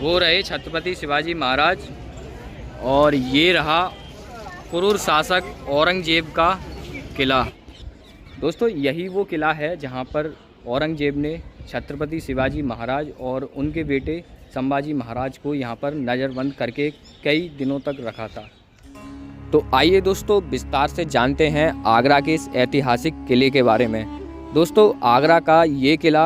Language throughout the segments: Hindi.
वो रहे छत्रपति शिवाजी महाराज और ये रहा क्रूर शासक औरंगजेब का किला। दोस्तों यही वो किला है जहाँ पर औरंगजेब ने छत्रपति शिवाजी महाराज और उनके बेटे संभाजी महाराज को यहाँ पर नज़रबंद करके कई दिनों तक रखा था। तो आइए दोस्तों विस्तार से जानते हैं आगरा के इस ऐतिहासिक किले के बारे में। दोस्तों आगरा का ये किला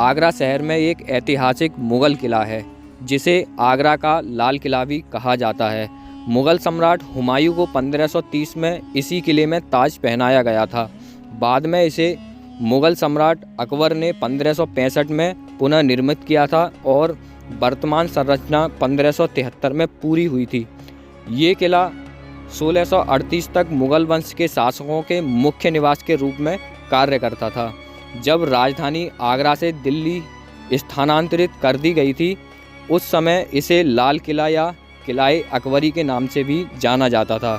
आगरा शहर में एक ऐतिहासिक मुग़ल किला है जिसे आगरा का लाल किला भी कहा जाता है। मुग़ल सम्राट हुमायूं को 1530 में इसी किले में ताज पहनाया गया था। बाद में इसे मुग़ल सम्राट अकबर ने 1565 में पुनः निर्मित किया था और वर्तमान संरचना 1573 में पूरी हुई थी। ये किला 1638 तक मुग़ल वंश के शासकों के मुख्य निवास के रूप में कार्य करता था। जब राजधानी आगरा से दिल्ली स्थानांतरित कर दी गई थी उस समय इसे लाल किला या किलाए अकबरी के नाम से भी जाना जाता था।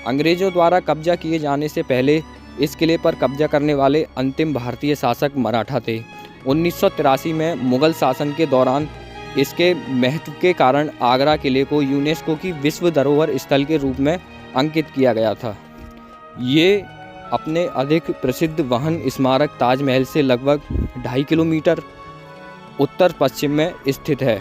अंग्रेज़ों द्वारा कब्जा किए जाने से पहले इस किले पर कब्जा करने वाले अंतिम भारतीय शासक मराठा थे। 1983 में मुग़ल शासन के दौरान इसके महत्व के कारण आगरा किले को यूनेस्को की विश्व धरोहर स्थल के रूप में अंकित किया गया था। ये अपने अधिक प्रसिद्ध वहन स्मारक ताजमहल से लगभग 2.5 किलोमीटर उत्तर पश्चिम में स्थित है।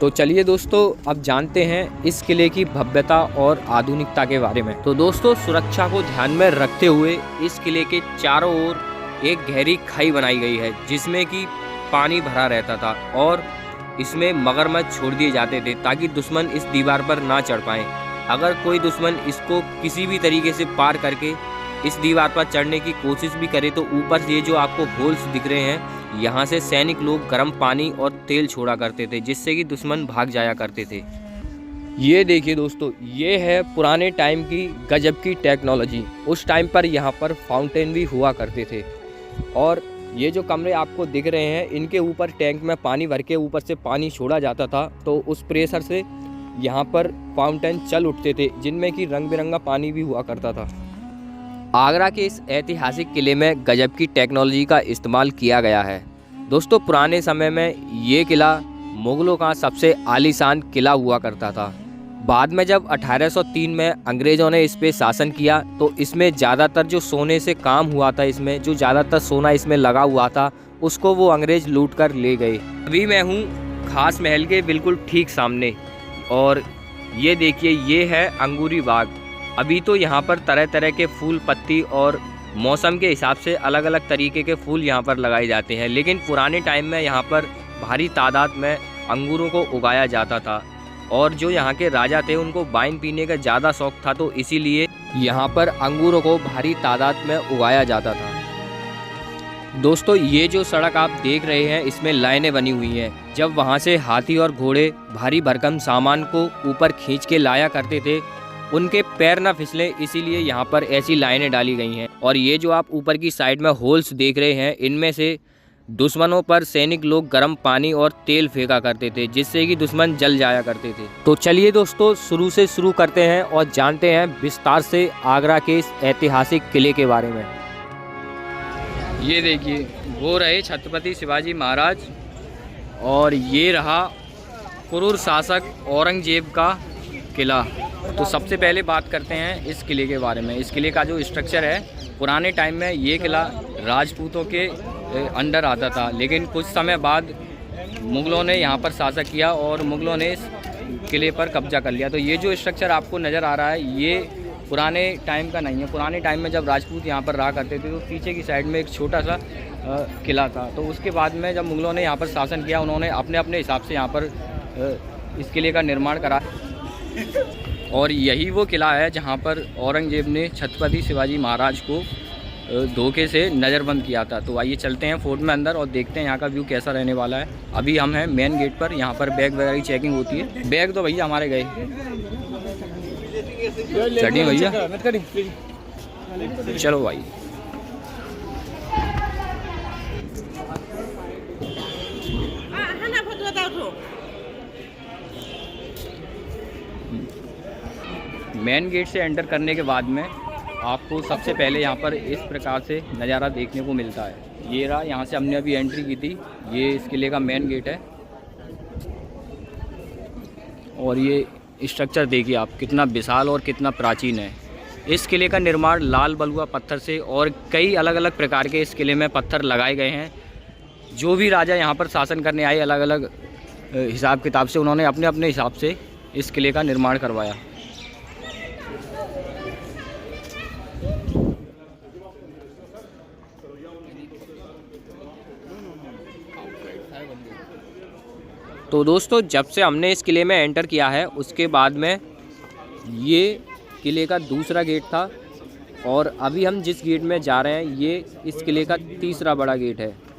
तो चलिए दोस्तों अब जानते हैं इस किले की भव्यता और आधुनिकता के बारे में। तो दोस्तों सुरक्षा को ध्यान में रखते हुए इस किले के चारों ओर एक गहरी खाई बनाई गई है जिसमें कि पानी भरा रहता था और इसमें मगरमच्छ छोड़ दिए जाते थे ताकि दुश्मन इस दीवार पर ना चढ़ पाएँ। अगर कोई दुश्मन इसको किसी भी तरीके से पार करके इस दीवार पर चढ़ने की कोशिश भी करे तो ऊपर से ये जो आपको होल्स दिख रहे हैं यहाँ से सैनिक लोग गर्म पानी और तेल छोड़ा करते थे जिससे कि दुश्मन भाग जाया करते थे। ये देखिए दोस्तों ये है पुराने टाइम की गजब की टेक्नोलॉजी। उस टाइम पर यहाँ पर फाउंटेन भी हुआ करते थे और ये जो कमरे आपको दिख रहे हैं इनके ऊपर टैंक में पानी भर के ऊपर से पानी छोड़ा जाता था तो उस प्रेशर से यहाँ पर फाउंटेन चल उठते थे जिनमें कि रंग बिरंगा पानी भी हुआ करता था। आगरा के इस ऐतिहासिक किले में गजब की टेक्नोलॉजी का इस्तेमाल किया गया है। दोस्तों पुराने समय में ये किला मुग़लों का सबसे आलीशान किला हुआ करता था। बाद में जब 1803 में अंग्रेज़ों ने इस पे शासन किया तो इसमें ज़्यादातर जो सोने से काम हुआ था इसमें जो ज़्यादातर सोना इसमें लगा हुआ था उसको वो अंग्रेज़ लूट कर ले गए। अभी मैं हूँ खास महल के बिल्कुल ठीक सामने और ये देखिए ये है अंगूरी बाग। अभी तो यहाँ पर तरह तरह के फूल पत्ती और मौसम के हिसाब से अलग अलग तरीके के फूल यहाँ पर लगाए जाते हैं, लेकिन पुराने टाइम में यहाँ पर भारी तादाद में अंगूरों को उगाया जाता था और जो यहाँ के राजा थे उनको वाइन पीने का ज़्यादा शौक़ था तो इसीलिए यहाँ पर अंगूरों को भारी तादाद में उगाया जाता था। दोस्तों ये जो सड़क आप देख रहे हैं इसमें लाइनें बनी हुई हैं। जब वहाँ से हाथी और घोड़े भारी भरकम सामान को ऊपर खींच के लाया करते थे उनके पैर ना फिसले इसीलिए यहाँ पर ऐसी लाइनें डाली गई हैं। और ये जो आप ऊपर की साइड में होल्स देख रहे हैं इनमें से दुश्मनों पर सैनिक लोग गर्म पानी और तेल फेंका करते थे जिससे कि दुश्मन जल जाया करते थे। तो चलिए दोस्तों शुरू से शुरू करते हैं और जानते हैं विस्तार से आगरा के इस ऐतिहासिक किले के बारे में। ये देखिए वो रहे छत्रपति शिवाजी महाराज और ये रहा क्रूर शासक औरंगजेब का किला। तो सबसे पहले बात करते हैं इस किले के बारे में। इस किले का जो स्ट्रक्चर है पुराने टाइम में ये किला राजपूतों के अंडर आता था, लेकिन कुछ समय बाद मुग़लों ने यहाँ पर शासन किया और मुग़लों ने इस किले पर कब्जा कर लिया। तो ये जो स्ट्रक्चर आपको नज़र आ रहा है ये पुराने टाइम का नहीं है। पुराने टाइम में जब राजपूत यहाँ पर रहा करते थे तो पीछे की साइड में एक छोटा सा किला था। तो उसके बाद में जब मुग़लों ने यहाँ पर शासन किया उन्होंने अपने अपने हिसाब से यहाँ पर इस किले का निर्माण करा और यही वो किला है जहाँ पर औरंगजेब ने छत्रपति शिवाजी महाराज को धोखे से नज़रबंद किया था। तो आइए चलते हैं फोर्ट में अंदर और देखते हैं यहाँ का व्यू कैसा रहने वाला है। अभी हम हैं मेन गेट पर, यहाँ पर बैग वगैरह की चेकिंग होती है। बैग तो भैया हमारे गए चढ़िए भैया, चलो भाई। मेन गेट से एंटर करने के बाद में आपको सबसे पहले यहाँ पर इस प्रकार से नज़ारा देखने को मिलता है। ये रहा, यहाँ से हमने अभी एंट्री की थी। ये इस किले का मेन गेट है। और ये स्ट्रक्चर देखिए आप, कितना विशाल और कितना प्राचीन है। इस किले का निर्माण लाल बलुआ पत्थर से और कई अलग अलग प्रकार के इस किले में पत्थर लगाए गए हैं। जो भी राजा यहाँ पर शासन करने आए, अलग अलग हिसाब किताब से उन्होंने अपने अपने हिसाब से इस किले का निर्माण करवाया। तो दोस्तों, जब से हमने इस किले में एंटर किया है उसके बाद में ये किले का दूसरा गेट था और अभी हम जिस गेट में जा रहे हैं ये इस किले का तीसरा बड़ा गेट है।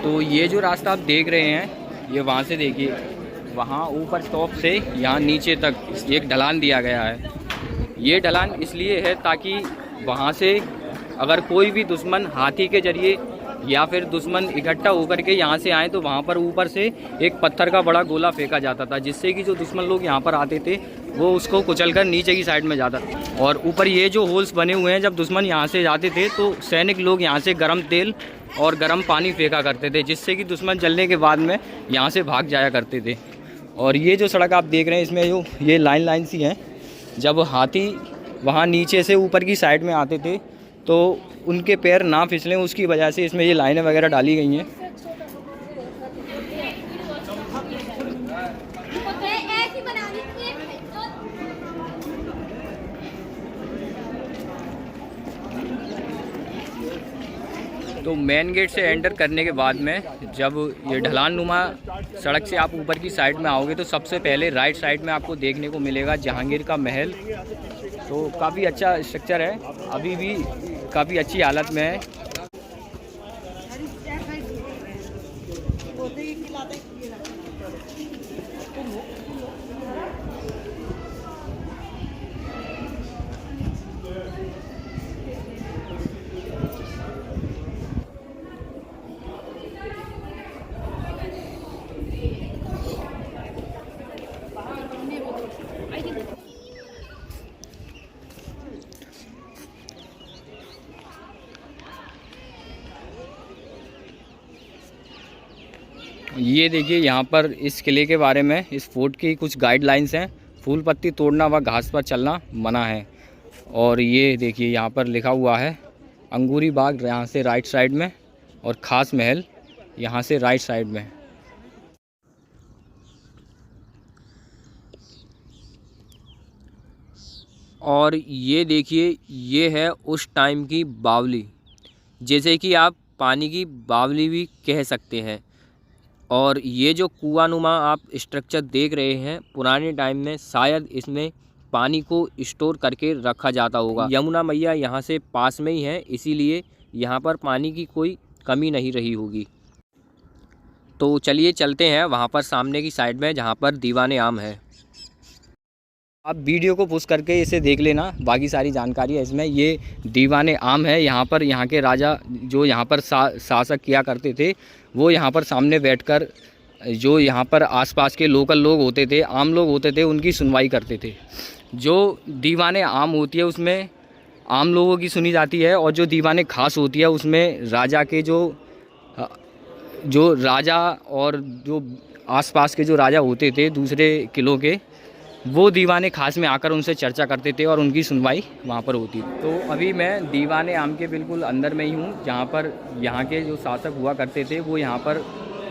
तो ये जो रास्ता आप देख रहे हैं, ये वहाँ से देखिए, वहाँ ऊपर टॉप से यहाँ नीचे तक एक ढलान दिया गया है। ये ढलान इसलिए है ताकि वहाँ से अगर कोई भी दुश्मन हाथी के जरिए या फिर दुश्मन इकट्ठा होकर के यहाँ से आए तो वहाँ पर ऊपर से एक पत्थर का बड़ा गोला फेंका जाता था, जिससे कि जो दुश्मन लोग यहाँ पर आते थे वो उसको कुचलकर नीचे की साइड में जाता था। और ऊपर ये जो होल्स बने हुए हैं, जब दुश्मन यहाँ से जाते थे तो सैनिक लोग यहाँ से गर्म तेल और गर्म पानी फेंका करते थे, जिससे कि दुश्मन जलने के बाद में यहाँ से भाग जाया करते थे। और ये जो सड़क आप देख रहे हैं, इसमें जो ये लाइन सी हैं, जब हाथी वहाँ नीचे से ऊपर की साइड में आते थे तो उनके पैर ना फिसलें, उसकी वजह से इसमें ये लाइनें वगैरह डाली गई हैं। तो मेन गेट से एंटर करने के बाद में जब ये ढलान नुमा सड़क से आप ऊपर की साइड में आओगे तो सबसे पहले राइट साइड में आपको देखने को मिलेगा जहांगीर का महल। तो काफ़ी अच्छा स्ट्रक्चर है, अभी भी काफ़ी अच्छी हालत में है। ये देखिए, यहाँ पर इस किले के बारे में, इस फोर्ट की कुछ गाइडलाइंस हैं। फूल पत्ती तोड़ना व घास पर चलना मना है। और ये देखिए यहाँ पर लिखा हुआ है अंगूरी बाग यहाँ से राइट साइड में और खास महल यहाँ से राइट साइड में। और ये देखिए, ये है उस टाइम की बावली, जैसे कि आप पानी की बावली भी कह सकते हैं। और ये जो कुआनुमा आप स्ट्रक्चर देख रहे हैं, पुराने टाइम में शायद इसमें पानी को स्टोर करके रखा जाता होगा। यमुना मैया यहाँ से पास में ही है, इसीलिए यहाँ पर पानी की कोई कमी नहीं रही होगी। तो चलिए चलते हैं वहाँ पर सामने की साइड में जहाँ पर दीवाने आम है। आप वीडियो को पुश करके इसे देख लेना, बाकी सारी जानकारी है इसमें। ये दीवाने आम है। यहाँ पर यहाँ के राजा जो यहाँ पर शासक किया करते थे, वो यहाँ पर सामने बैठकर जो यहाँ पर आसपास के लोकल लोग होते थे, आम लोग होते थे, उनकी सुनवाई करते थे। जो दीवाने आम होती है उसमें आम लोगों की सुनी जाती है, और जो दीवाने खास होती है उसमें राजा के जो राजा और जो आसपास के जो राजा होते थे दूसरे किलों के, वो दीवाने खास में आकर उनसे चर्चा करते थे और उनकी सुनवाई वहाँ पर होती थी। तो अभी मैं दीवाने आम के बिल्कुल अंदर में ही हूँ, जहाँ पर यहाँ के जो शासक हुआ करते थे वो यहाँ पर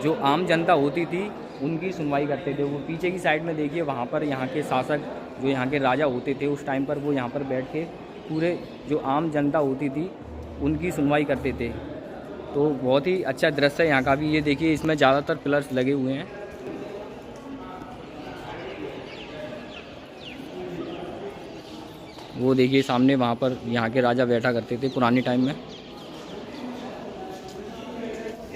जो आम जनता होती थी उनकी सुनवाई करते थे। वो पीछे की साइड में देखिए, वहाँ पर यहाँ के शासक जो यहाँ के राजा होते थे उस टाइम पर वो यहाँ पर बैठ के पूरे जो आम जनता होती थी उनकी सुनवाई करते थे। तो बहुत ही अच्छा दृश्य है यहाँ का भी। ये देखिए, इसमें ज़्यादातर पिलर्स लगे हुए हैं। वो देखिए सामने, वहाँ पर यहाँ के राजा बैठा करते थे पुराने टाइम में।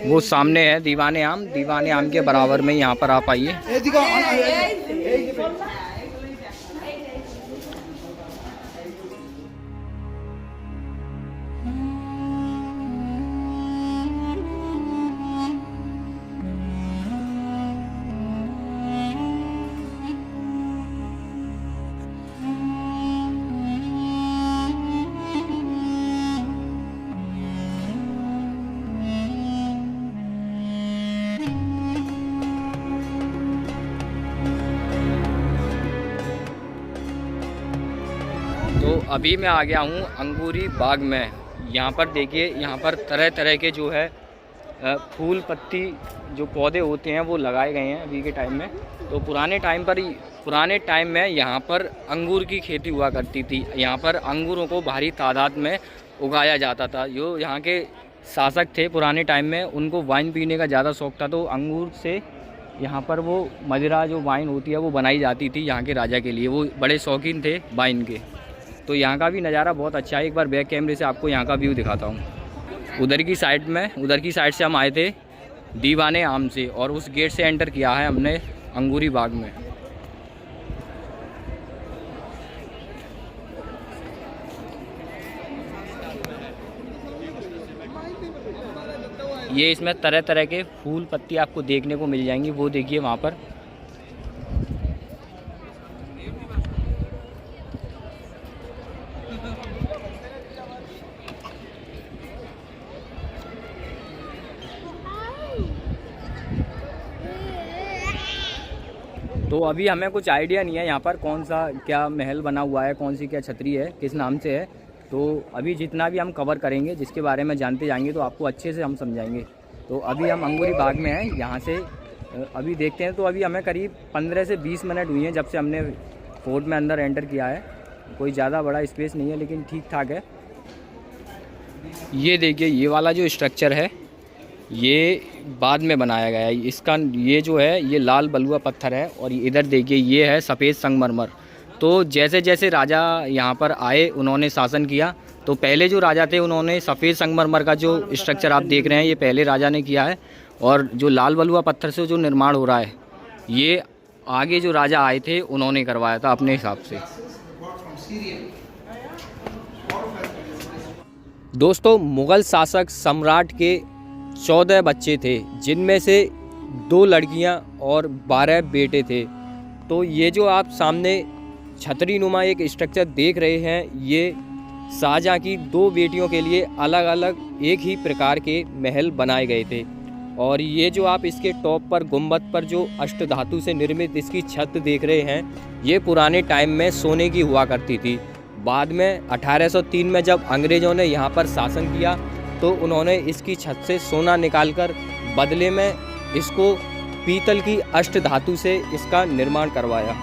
वो सामने है दीवाने आम। दीवाने आम के बराबर में यहाँ पर आप आइए। तो अभी मैं आ गया हूँ अंगूरी बाग में। यहाँ पर देखिए, यहाँ पर तरह तरह के जो है फूल पत्ती जो पौधे होते हैं वो लगाए गए हैं अभी के टाइम में। तो पुराने टाइम में यहाँ पर अंगूर की खेती हुआ करती थी। यहाँ पर अंगूरों को भारी तादाद में उगाया जाता था। जो यहाँ के शासक थे पुराने टाइम में, उनको वाइन पीने का ज़्यादा शौक़ था, तो अंगूर से यहाँ पर वो मदिरा जो वाइन होती है वो बनाई जाती थी यहाँ के राजा के लिए। वो बड़े शौकीन थे वाइन के। तो यहाँ का भी नज़ारा बहुत अच्छा है। एक बार बैक कैमरे से आपको यहाँ का व्यू दिखाता हूँ। उधर की साइड से हम आए थे दीवाने आम से, और उस गेट से एंटर किया है हमने अंगूरी बाग में। ये इसमें तरह तरह के फूल पत्ती आपको देखने को मिल जाएंगी। वो देखिए वहाँ पर। तो अभी हमें कुछ आइडिया नहीं है यहाँ पर कौन सा क्या महल बना हुआ है, कौन सी क्या छतरी है, किस नाम से है। तो अभी जितना भी हम कवर करेंगे, जिसके बारे में जानते जाएंगे, तो आपको अच्छे से हम समझाएंगे। तो अभी हम अंगूरी बाग में हैं। यहाँ से अभी देखते हैं। तो अभी हमें करीब 15 से 20 मिनट हुई हैं जब से हमने फोर्ट में अंदर एंटर किया है। कोई ज़्यादा बड़ा स्पेस नहीं है, लेकिन ठीक ठाक है। ये देखिए, ये वाला जो स्ट्रक्चर है ये बाद में बनाया गया है। इसका ये जो है ये लाल बलुआ पत्थर है, और इधर देखिए ये है सफ़ेद संगमरमर। तो जैसे जैसे राजा यहाँ पर आए, उन्होंने शासन किया, तो पहले जो राजा थे उन्होंने सफ़ेद संगमरमर का जो स्ट्रक्चर आप देख रहे हैं ये पहले राजा ने किया है। और जो लाल बलुआ पत्थर से जो निर्माण हो रहा है ये आगे जो राजा आए थे उन्होंने करवाया था अपने हिसाब से। दोस्तों, मुग़ल शासक सम्राट के 14 बच्चे थे, जिनमें से 2 लड़कियां और 12 बेटे थे। तो ये जो आप सामने छतरी नुमा एक स्ट्रक्चर देख रहे हैं, ये शाहजहाँ की 2 बेटियों के लिए अलग अलग एक ही प्रकार के महल बनाए गए थे। और ये जो आप इसके टॉप पर गुंबद पर जो अष्टधातु से निर्मित इसकी छत देख रहे हैं, ये पुराने टाइम में सोने की हुआ करती थी। बाद में 1803 में जब अंग्रेज़ों ने यहाँ पर शासन किया, तो उन्होंने इसकी छत से सोना निकालकर बदले में इसको पीतल की अष्टधातु से इसका निर्माण करवाया।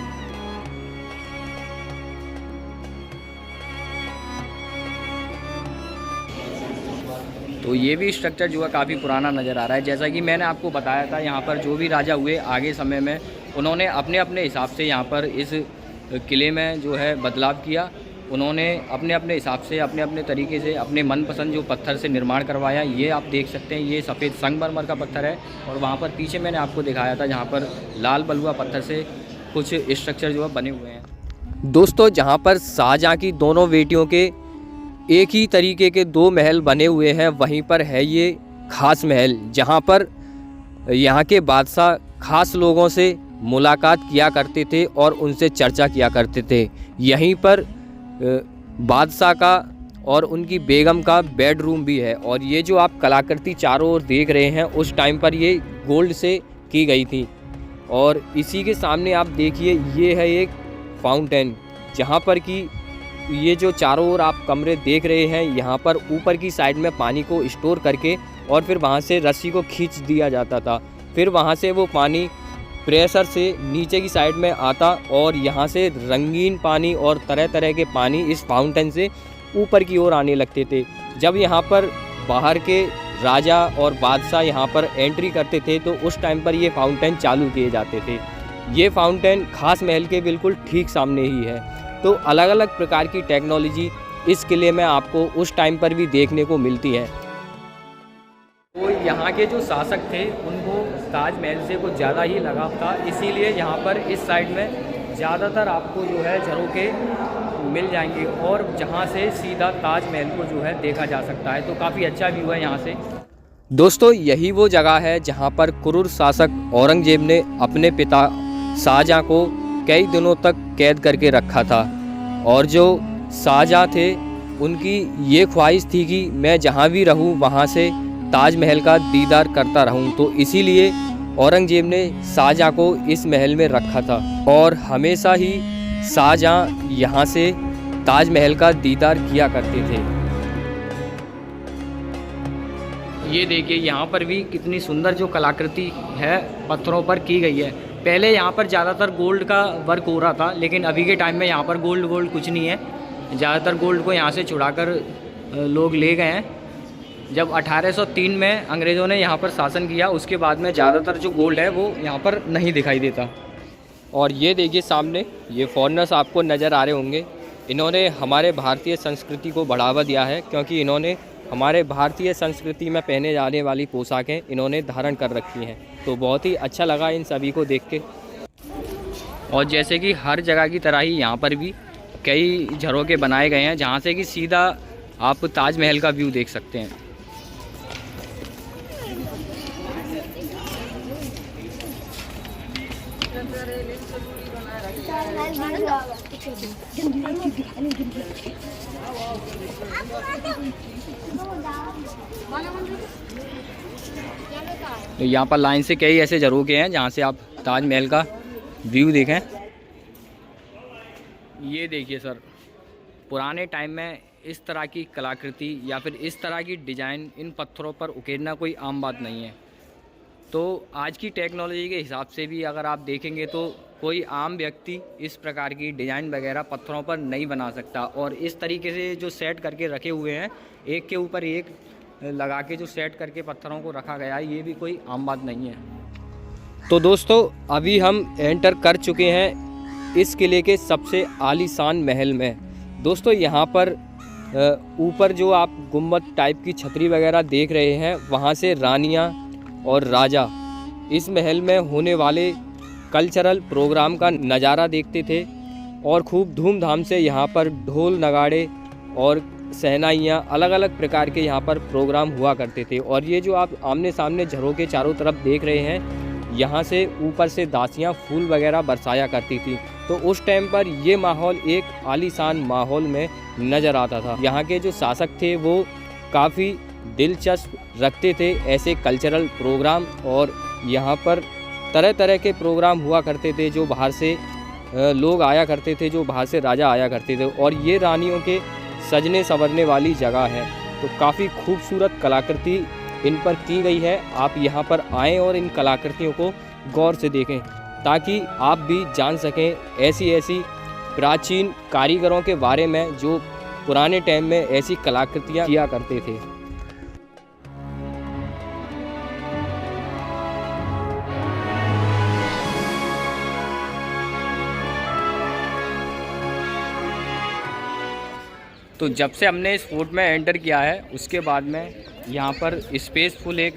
तो ये भी स्ट्रक्चर जो है काफ़ी पुराना नज़र आ रहा है। जैसा कि मैंने आपको बताया था, यहाँ पर जो भी राजा हुए आगे समय में, उन्होंने अपने अपने हिसाब से यहाँ पर इस किले में जो है बदलाव किया। उन्होंने अपने अपने हिसाब से, अपने अपने तरीके से, अपने मनपसंद जो पत्थर से निर्माण करवाया। ये आप देख सकते हैं, ये सफ़ेद संगमरमर का पत्थर है, और वहाँ पर पीछे मैंने आपको दिखाया था जहाँ पर लाल बलुआ पत्थर से कुछ स्ट्रक्चर जो है बने हुए हैं। दोस्तों, जहाँ पर शाहजहाँ की दोनों बेटियों के एक ही तरीके के 2 महल बने हुए हैं, वहीं पर है ये खास महल, जहाँ पर यहाँ के बादशाह खास लोगों से मुलाकात किया करते थे और उनसे चर्चा किया करते थे। यहीं पर बादशाह का और उनकी बेगम का बेडरूम भी है। और ये जो आप कलाकृति चारों ओर देख रहे हैं, उस टाइम पर ये गोल्ड से की गई थी। और इसी के सामने आप देखिए, ये है एक फाउंटेन, जहाँ पर कि ये जो चारों ओर आप कमरे देख रहे हैं, यहाँ पर ऊपर की साइड में पानी को स्टोर करके और फिर वहाँ से रस्सी को खींच दिया जाता था। फिर वहाँ से वो पानी प्रेशर से नीचे की साइड में आता, और यहाँ से रंगीन पानी और तरह तरह के पानी इस फाउंटेन से ऊपर की ओर आने लगते थे। जब यहाँ पर बाहर के राजा और बादशाह यहाँ पर एंट्री करते थे, तो उस टाइम पर ये फाउंटेन चालू किए जाते थे। ये फाउंटेन खास महल के बिल्कुल ठीक सामने ही है। तो अलग अलग प्रकार की टेक्नोलॉजी इस किले में आपको उस टाइम पर भी देखने को मिलती है। तो यहाँ यहाँ के जो शासक थे उनको ताजमहल से कुछ ज़्यादा ही लगाव था, इसीलिए यहाँ पर इस साइड में ज़्यादातर आपको जो है झरोखे मिल जाएंगे और जहाँ से सीधा ताजमहल को जो है देखा जा सकता है। तो काफ़ी अच्छा व्यू है यहाँ से। दोस्तों यही वो जगह है जहाँ पर क्रूर शासक औरंगजेब ने अपने पिता शाहजहाँ को कई दिनों तक कैद करके रखा था और जो शाहजहाँ थे उनकी ये ख्वाहिश थी कि मैं जहाँ भी रहूँ वहाँ से ताजमहल का दीदार करता रहूँ। तो इसीलिए औरंगजेब ने शाहजहाँ को इस महल में रखा था और हमेशा ही शाहजहाँ यहाँ से ताजमहल का दीदार किया करते थे। ये देखिए यहाँ पर भी कितनी सुंदर जो कलाकृति है पत्थरों पर की गई है। पहले यहाँ पर ज़्यादातर गोल्ड का वर्क हो रहा था, लेकिन अभी के टाइम में यहाँ पर गोल्ड कुछ नहीं है। ज़्यादातर गोल्ड को यहाँ से छुड़ाकर लोग ले गए हैं। जब 1803 में अंग्रेज़ों ने यहाँ पर शासन किया उसके बाद में ज़्यादातर जो गोल्ड है वो यहाँ पर नहीं दिखाई देता। और ये देखिए सामने ये फॉरेनर्स आपको नज़र आ रहे होंगे, इन्होंने हमारे भारतीय संस्कृति को बढ़ावा दिया है क्योंकि इन्होंने हमारे भारतीय संस्कृति में पहने जाने वाली पोशाकें इन्होंने धारण कर रखी हैं। तो बहुत ही अच्छा लगा इन सभी को देख के। और जैसे कि हर जगह की तरह ही यहाँ पर भी कई झरोखे बनाए गए हैं जहाँ से कि सीधा आप ताजमहल का व्यू देख सकते हैं। तो यहाँ पर लाइन से कई ऐसे झरोखे हैं जहाँ से आप ताजमहल का व्यू देखें। ये देखिए सर, पुराने टाइम में इस तरह की कलाकृति या फिर इस तरह की डिज़ाइन इन पत्थरों पर उकेरना कोई आम बात नहीं है। तो आज की टेक्नोलॉजी के हिसाब से भी अगर आप देखेंगे तो कोई आम व्यक्ति इस प्रकार की डिज़ाइन वगैरह पत्थरों पर नहीं बना सकता। और इस तरीके से जो सेट करके रखे हुए हैं, एक के ऊपर एक लगा के जो सेट करके पत्थरों को रखा गया है, ये भी कोई आम बात नहीं है। तो दोस्तों अभी हम एंटर कर चुके हैं इस किले के सबसे आलीशान महल में। दोस्तों यहाँ पर ऊपर जो आप गुम्बद टाइप की छतरी वगैरह देख रहे हैं, वहाँ से रानियाँ और राजा इस महल में होने वाले कल्चरल प्रोग्राम का नज़ारा देखते थे और खूब धूमधाम से यहाँ पर ढोल नगाड़े और शहनाइयाँ अलग अलग प्रकार के यहाँ पर प्रोग्राम हुआ करते थे। और ये जो आप आमने सामने झरोखे चारों तरफ देख रहे हैं, यहाँ से ऊपर से दासियाँ फूल वगैरह बरसाया करती थी। तो उस टाइम पर ये माहौल एक आलीशान माहौल में नज़र आता था। यहाँ के जो शासक थे वो काफ़ी दिलचस्प रखते थे ऐसे कल्चरल प्रोग्राम, और यहाँ पर तरह तरह के प्रोग्राम हुआ करते थे जो बाहर से लोग आया करते थे, जो बाहर से राजा आया करते थे। और ये रानियों के सजने संवरने वाली जगह है। तो काफ़ी खूबसूरत कलाकृति इन पर की गई है। आप यहाँ पर आएँ और इन कलाकृतियों को गौर से देखें ताकि आप भी जान सकें ऐसी ऐसी प्राचीन कारीगरों के बारे में जो पुराने टाइम में ऐसी कलाकृतियाँ किया करते थे। तो जब से हमने इस फोर्ट में एंटर किया है उसके बाद में यहाँ पर स्पेसफुल एक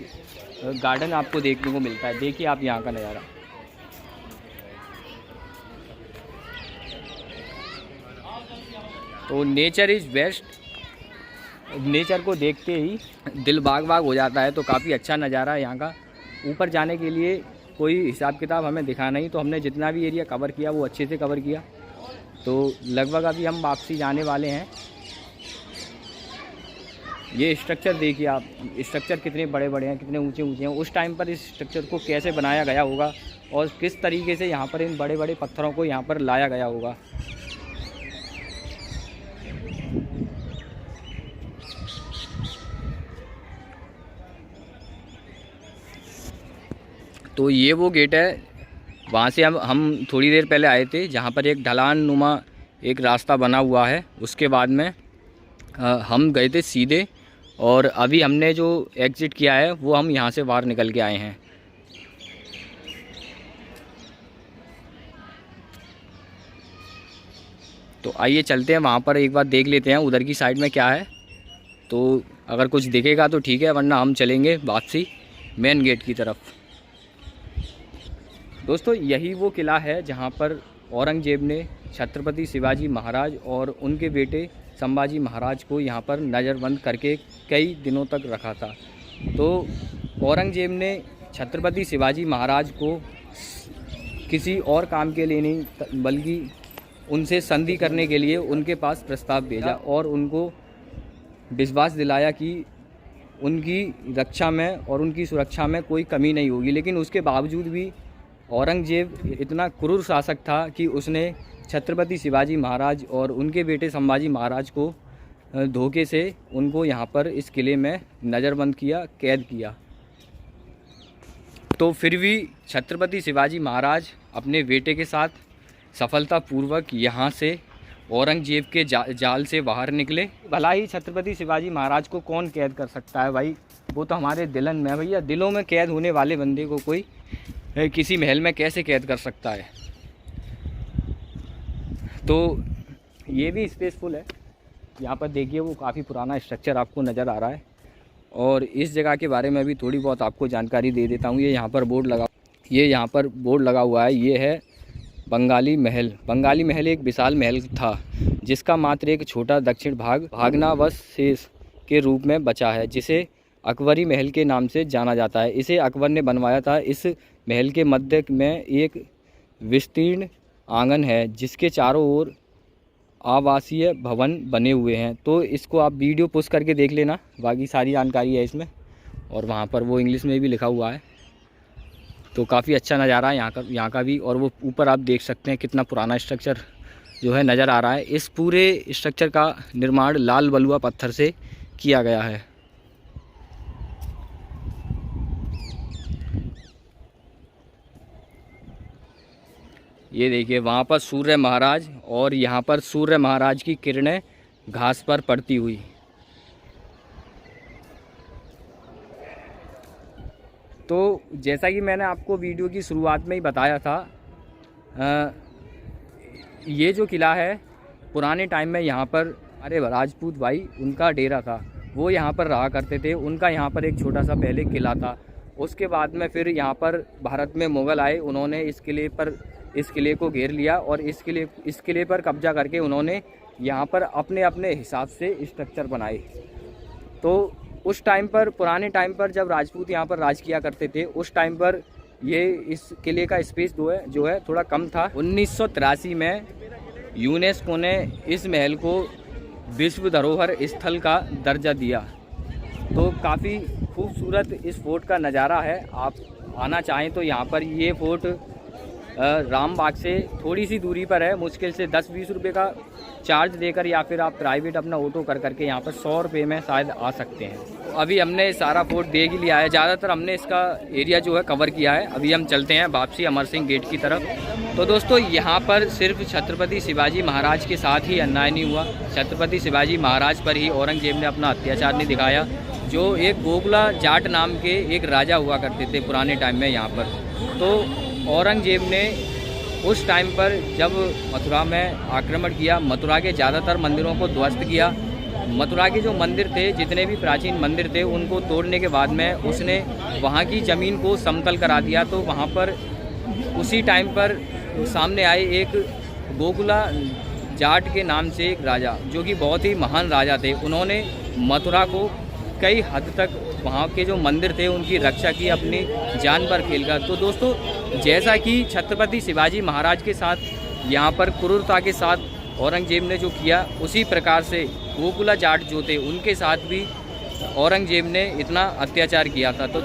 गार्डन आपको देखने को मिलता है। देखिए आप यहाँ का नज़ारा। तो नेचर इज़ बेस्ट। नेचर को देखते ही दिल बाग बाग हो जाता है। तो काफ़ी अच्छा नज़ारा है यहाँ का। ऊपर जाने के लिए कोई हिसाब किताब हमें दिखा नहीं, तो हमने जितना भी एरिया कवर किया वो अच्छे से कवर किया। तो लगभग अभी हम वापसी जाने वाले हैं। ये स्ट्रक्चर देखिए आप, स्ट्रक्चर कितने बड़े बड़े हैं, कितने ऊंचे ऊंचे हैं। उस टाइम पर इस स्ट्रक्चर को कैसे बनाया गया होगा और किस तरीके से यहाँ पर इन बड़े बड़े पत्थरों को यहाँ पर लाया गया होगा। तो ये वो गेट है, वहाँ से हम थोड़ी देर पहले आए थे, जहाँ पर एक ढलान नुमा एक रास्ता बना हुआ है। उसके बाद में हम गए थे सीधे, और अभी हमने जो एग्ज़िट किया है वो हम यहाँ से बाहर निकल के आए हैं। तो आइए चलते हैं वहाँ पर, एक बार देख लेते हैं उधर की साइड में क्या है। तो अगर कुछ दिखेगा तो ठीक है, वरना हम चलेंगे वापसी। मेन गेट की तरफ। दोस्तों यही वो किला है जहाँ पर औरंगजेब ने छत्रपति शिवाजी महाराज और उनके बेटे संभाजी महाराज को यहाँ पर नज़रबंद करके कई दिनों तक रखा था। तो औरंगजेब ने छत्रपति शिवाजी महाराज को किसी और काम के लिए नहीं बल्कि उनसे संधि करने के लिए उनके पास प्रस्ताव भेजा और उनको विश्वास दिलाया कि उनकी रक्षा में और उनकी सुरक्षा में कोई कमी नहीं होगी। लेकिन उसके बावजूद भी औरंगजेब इतना क्रूर शासक था कि उसने छत्रपति शिवाजी महाराज और उनके बेटे संभाजी महाराज को धोखे से उनको यहाँ पर इस किले में नज़रबंद किया, कैद किया। तो फिर भी छत्रपति शिवाजी महाराज अपने बेटे के साथ सफलतापूर्वक यहाँ से औरंगजेब के जाल से बाहर निकले। भला ही छत्रपति शिवाजी महाराज को कौन कैद कर सकता है भाई, वो तो हमारे दिलन में है भैया। दिलों में कैद होने वाले बंदे को कोई किसी महल में कैसे कैद कर सकता है। तो ये भी स्पेसफुल है। यहाँ पर देखिए वो काफ़ी पुराना स्ट्रक्चर आपको नज़र आ रहा है। और इस जगह के बारे में भी थोड़ी बहुत आपको जानकारी दे देता हूँ। ये यहाँ पर बोर्ड लगा हुआ है। ये है बंगाली महल। बंगाली महल एक विशाल महल था जिसका मात्र एक छोटा दक्षिण भाग भग्नावशेष शेष के रूप में बचा है, जिसे अकबरी महल के नाम से जाना जाता है। इसे अकबर ने बनवाया था। इस महल के मध्य में एक विस्तीर्ण आंगन है जिसके चारों ओर आवासीय भवन बने हुए हैं। तो इसको आप वीडियो पोस्ट करके देख लेना, बाकी सारी जानकारी है इसमें। और वहाँ पर वो इंग्लिश में भी लिखा हुआ है। तो काफ़ी अच्छा नज़ारा है यहाँ का भी। और वो ऊपर आप देख सकते हैं कितना पुराना स्ट्रक्चर जो है नज़र आ रहा है। इस पूरे स्ट्रक्चर का निर्माण लाल बलुआ पत्थर से किया गया है। ये देखिए वहाँ पर सूर्य महाराज और यहाँ पर सूर्य महाराज की किरणें घास पर पड़ती हुई। तो जैसा कि मैंने आपको वीडियो की शुरुआत में ही बताया था, ये जो किला है पुराने टाइम में यहाँ पर अरे राजपूत भाई उनका डेरा था, वो यहाँ पर रहा करते थे। उनका यहाँ पर एक छोटा सा पहले किला था। उसके बाद में फिर यहाँ पर भारत में मुग़ल आए, उन्होंने इस किले को घेर लिया और इस किले पर कब्जा करके उन्होंने यहाँ पर अपने अपने हिसाब से स्ट्रक्चर बनाए। तो उस टाइम पर पुराने टाइम पर जब राजपूत यहाँ पर राज किया करते थे, उस टाइम पर ये इस किले का स्पेस जो है थोड़ा कम था। 1983 में यूनेस्को ने इस महल को विश्व धरोहर स्थल का दर्जा दिया। तो काफ़ी खूबसूरत इस फोर्ट का नज़ारा है। आप आना चाहें तो यहाँ पर ये फोर्ट रामबाग से थोड़ी सी दूरी पर है। मुश्किल से 10-20 रुपये का चार्ज देकर या फिर आप प्राइवेट अपना ऑटो करके यहाँ पर 100 रुपये में शायद आ सकते हैं। अभी हमने सारा फोर्ट देख ही लिया है, ज़्यादातर हमने इसका एरिया जो है कवर किया है। अभी हम चलते हैं वापसी अमर सिंह गेट की तरफ। तो दोस्तों यहाँ पर सिर्फ छत्रपति शिवाजी महाराज के साथ ही अन्याय नहीं हुआ। छत्रपति शिवाजी महाराज पर ही औरंगजेब ने अपना अत्याचार नहीं दिखाया। जो एक गोकुला जाट नाम के एक राजा हुआ करते थे पुराने टाइम में यहाँ पर, तो औरंगजेब ने उस टाइम पर जब मथुरा में आक्रमण किया, मथुरा के ज़्यादातर मंदिरों को ध्वस्त किया। मथुरा के जो मंदिर थे, जितने भी प्राचीन मंदिर थे, उनको तोड़ने के बाद में उसने वहाँ की ज़मीन को समतल करा दिया। तो वहाँ पर उसी टाइम पर सामने आए एक गोकुला जाट के नाम से एक राजा, जो कि बहुत ही महान राजा थे। उन्होंने मथुरा को कई हद तक वहाँ के जो मंदिर थे उनकी रक्षा की अपनी जान पर खेलकर। तो दोस्तों जैसा कि छत्रपति शिवाजी महाराज के साथ यहाँ पर क्रूरता के साथ औरंगजेब ने जो किया, उसी प्रकार से गोकुला जाट जो थे उनके साथ भी औरंगजेब ने इतना अत्याचार किया था। तो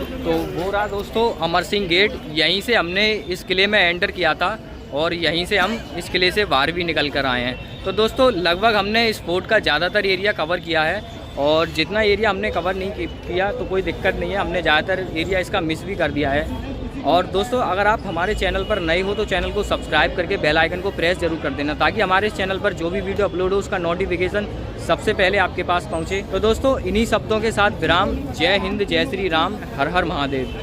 वो रहा दोस्तों अमर सिंह गेट। यहीं से हमने इस किले में एंटर किया था और यहीं से हम इस किले से बाहर भी निकल कर आए हैं। तो दोस्तों लगभग हमने इस फोर्ट का ज़्यादातर एरिया कवर किया है। और जितना एरिया हमने कवर नहीं किया तो कोई दिक्कत नहीं है, हमने ज़्यादातर एरिया इसका मिस भी कर दिया है। और दोस्तों अगर आप हमारे चैनल पर नए हो तो चैनल को सब्सक्राइब करके बेल आइकन को प्रेस जरूर कर देना, ताकि हमारे इस चैनल पर जो भी वीडियो अपलोड हो उसका नोटिफिकेशन सबसे पहले आपके पास पहुंचे। तो दोस्तों इन्हीं शब्दों के साथ विराम। जय हिंद, जय श्री राम, हर हर महादेव।